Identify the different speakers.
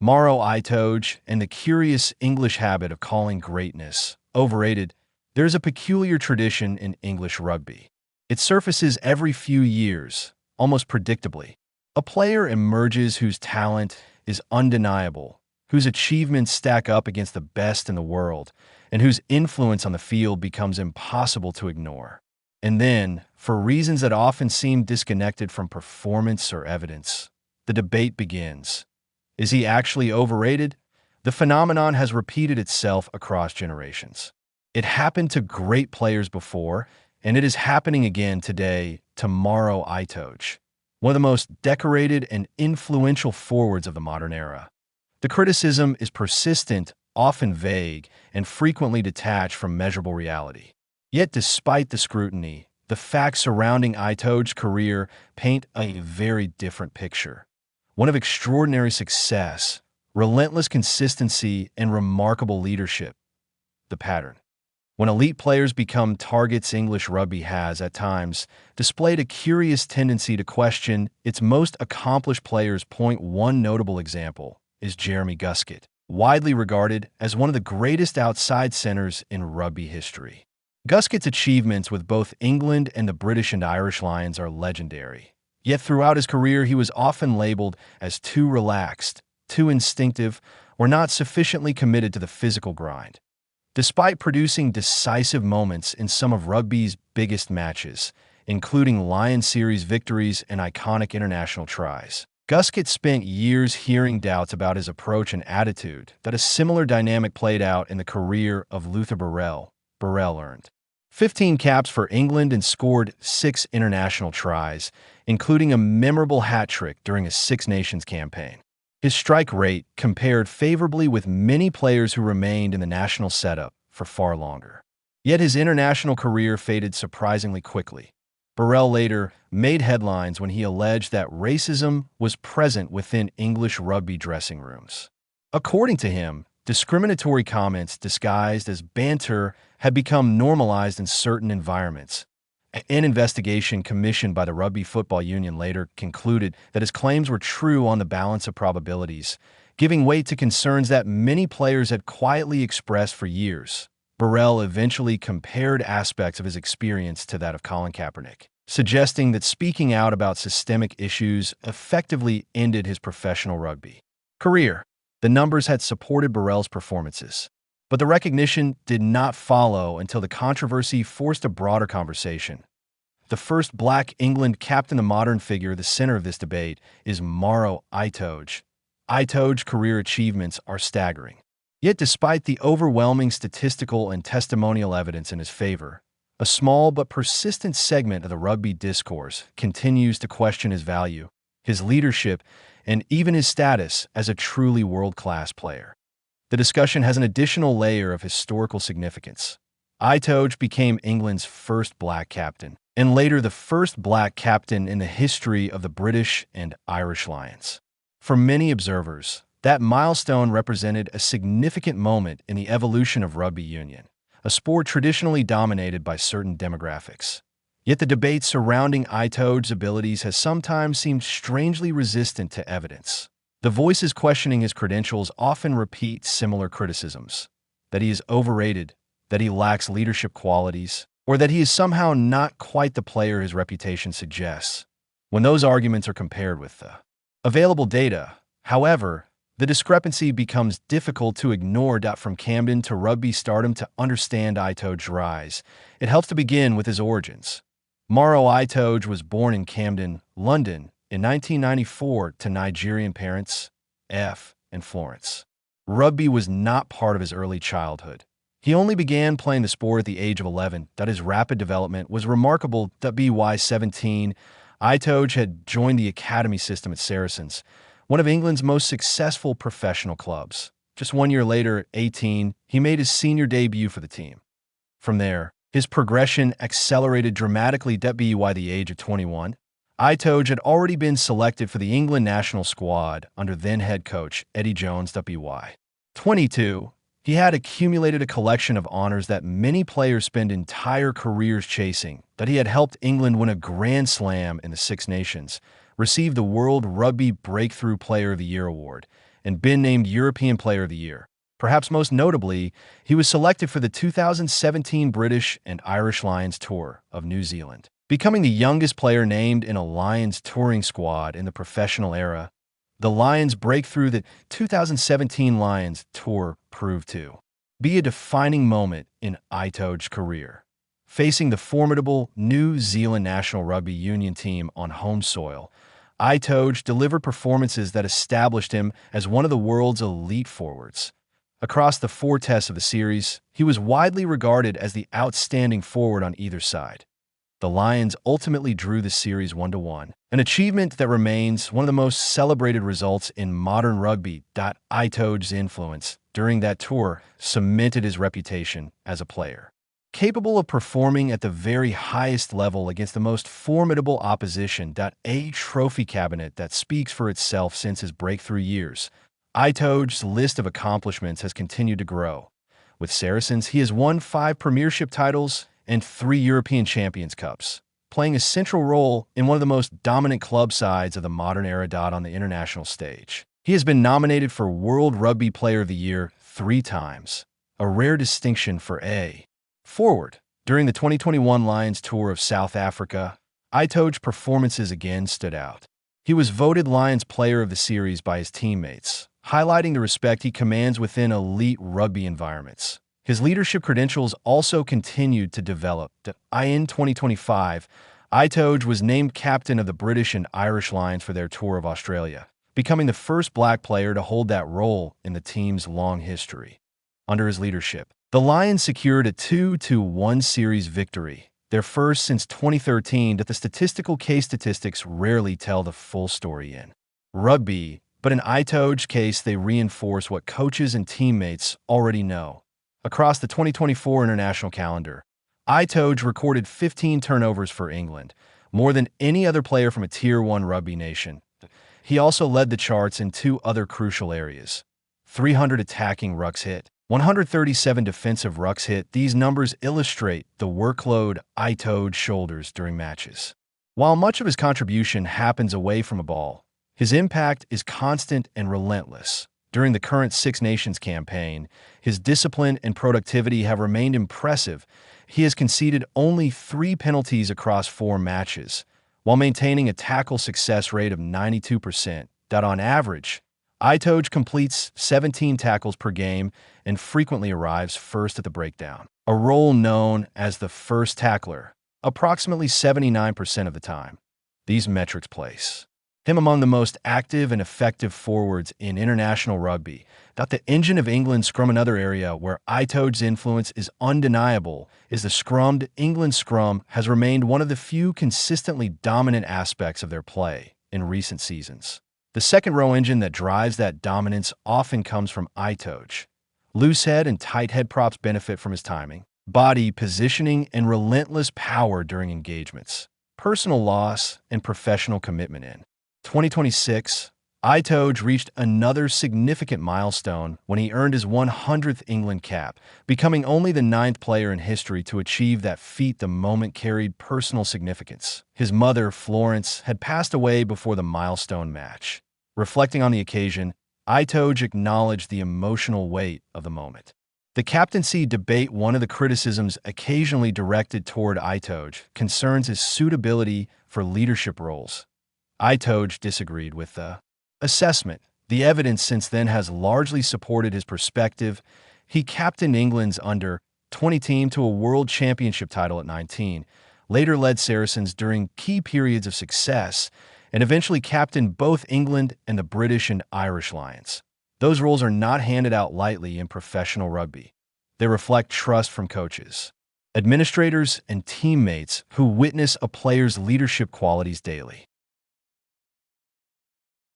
Speaker 1: Maro Itoje and the curious English habit of calling greatness overrated. There's a peculiar tradition in English rugby. It surfaces every few years, almost predictably. A player emerges whose talent is undeniable, whose achievements stack up against the best in the world, and whose influence on the field becomes impossible to ignore. And then, for reasons that often seem disconnected from performance or evidence, the debate begins. Is he actually overrated? The phenomenon has repeated itself across generations. It happened to great players before, and it is happening again today to Maro Itoje, one of the most decorated and influential forwards of the modern era. The criticism is persistent, often vague, and frequently detached from measurable reality. Yet despite the scrutiny, the facts surrounding Itoje's career paint a very different picture. One of extraordinary success, relentless consistency, and remarkable leadership. The pattern. When elite players become targets, English rugby has, at times, displayed a curious tendency to question its most accomplished players. One notable example is Jeremy Guskett, widely regarded as one of the greatest outside centers in rugby history. Guskett's achievements with both England and the British and Irish Lions are legendary. Yet throughout his career, he was often labeled as too relaxed, too instinctive, or not sufficiently committed to the physical grind. Despite producing decisive moments in some of rugby's biggest matches, including Lion Series victories and iconic international tries, Guskett spent years hearing doubts about his approach and attitude. That a similar dynamic played out in the career of Luther Burrell. Burrell earned 15 caps for England and scored 6 international tries, including a memorable hat-trick during a Six Nations campaign. His strike rate compared favorably with many players who remained in the national setup for far longer. Yet his international career faded surprisingly quickly. Burrell later made headlines when he alleged that racism was present within English rugby dressing rooms. According to him, discriminatory comments disguised as banter had become normalized in certain environments. An investigation commissioned by the Rugby Football Union later concluded that his claims were true on the balance of probabilities, giving weight to concerns that many players had quietly expressed for years. Burrell eventually compared aspects of his experience to that of Colin Kaepernick, suggesting that speaking out about systemic issues effectively ended his professional rugby career. The numbers had supported Burrell's performances, but the recognition did not follow until the controversy forced a broader conversation. The first black England captain, the modern figure, the center of this debate, is Maro Itoje. Itoje's career achievements are staggering. Yet despite the overwhelming statistical and testimonial evidence in his favor, a small but persistent segment of the rugby discourse continues to question his value, his leadership, and even his status as a truly world-class player. The discussion has an additional layer of historical significance. Itoje became England's first black captain, and later the first black captain in the history of the British and Irish Lions. For many observers, that milestone represented a significant moment in the evolution of rugby union, a sport traditionally dominated by certain demographics. Yet the debate surrounding Itoje's abilities has sometimes seemed strangely resistant to evidence. The voices questioning his credentials often repeat similar criticisms: that he is overrated, that he lacks leadership qualities, or that he is somehow not quite the player his reputation suggests. When those arguments are compared with the available data, however, the discrepancy becomes difficult to ignore. From Camden to rugby stardom to understand Itoje's rise, it helps to begin with his origins. Maro Itoje was born in Camden, London, in 1994 to Nigerian parents, F. and Florence. Rugby was not part of his early childhood. He only began playing the sport at the age of 11. His rapid development was remarkable. By 17, Itoje had joined the academy system at Saracens, one of England's most successful professional clubs. Just 1 year later, at 18, he made his senior debut for the team. From there, his progression accelerated dramatically. By the age of 21, Itoje had already been selected for the England national squad under then-head coach Eddie Jones. By 22, he had accumulated a collection of honors that many players spend entire careers chasing. He had helped England win a Grand Slam in the Six Nations, received the World Rugby Breakthrough Player of the Year award, and been named European Player of the Year. Perhaps most notably, he was selected for the 2017 British and Irish Lions Tour of New Zealand, becoming the youngest player named in a Lions touring squad in the professional era. The Lions' breakthrough the 2017 Lions Tour proved to be a defining moment in Itoje's career. Facing the formidable New Zealand National Rugby Union team on home soil, Itoje delivered performances that established him as one of the world's elite forwards. Across the 4 tests of the series, he was widely regarded as the outstanding forward on either side. The Lions ultimately drew the series 1-1, an achievement that remains one of the most celebrated results in modern rugby. Itoje's influence during that tour cemented his reputation as a player capable of performing at the very highest level against the most formidable opposition. A trophy cabinet that speaks for itself since his breakthrough years. Itoje's list of accomplishments has continued to grow. With Saracens, he has won 5 premiership titles and 3 European Champions Cups, playing a central role in one of the most dominant club sides of the modern era. On the international stage, he has been nominated for World Rugby Player of the Year 3 times, a rare distinction for a forward. During the 2021 Lions Tour of South Africa, Itoje's performances again stood out. He was voted Lions Player of the Series by his teammates, highlighting the respect he commands within elite rugby environments. His leadership credentials also continued to develop. In 2025, Itoje was named captain of the British and Irish Lions for their tour of Australia, becoming the first black player to hold that role in the team's long history. Under his leadership, the Lions secured a 2-1 series victory, their first since 2013. The statistical case statistics rarely tell the full story in rugby, but in Itoje's case, they reinforce what coaches and teammates already know. Across the 2024 international calendar, Itoje recorded 15 turnovers for England, more than any other player from a Tier 1 rugby nation. He also led the charts in 2 other crucial areas: 300 attacking rucks hit, 137 defensive rucks hit. These numbers illustrate the workload Itoje shoulders during matches. While much of his contribution happens away from a ball, his impact is constant and relentless. During the current Six Nations campaign, his discipline and productivity have remained impressive. He has conceded only 3 penalties across 4 matches, while maintaining a tackle success rate of 92%. On average, Itoje completes 17 tackles per game and frequently arrives first at the breakdown, a role known as the first tackler, approximately 79% of the time. These metrics place him among the most active and effective forwards in international rugby. The engine of England's scrum. Another area where Itoje's influence is undeniable is the scrum. England's scrum has remained one of the few consistently dominant aspects of their play in recent seasons. The second row engine that drives that dominance often comes from Itoje. Loose head and tight head props benefit from his timing, body positioning, and relentless power during engagements. Personal loss and professional commitment. In 2026, Itoje reached another significant milestone when he earned his 100th England cap, becoming only the 9th player in history to achieve that feat. The moment carried personal significance. His mother, Florence, had passed away before the milestone match. Reflecting on the occasion, Itoje acknowledged the emotional weight of the moment. The captaincy debate. One of the criticisms occasionally directed toward Itoje concerns his suitability for leadership roles. Itoje disagreed with the assessment. The evidence since then has largely supported his perspective. He captained England's under-20 team to a world championship title at 19, later led Saracens during key periods of success, and eventually captained both England and the British and Irish Lions. Those roles are not handed out lightly in professional rugby. They reflect trust from coaches, administrators, and teammates who witness a player's leadership qualities daily.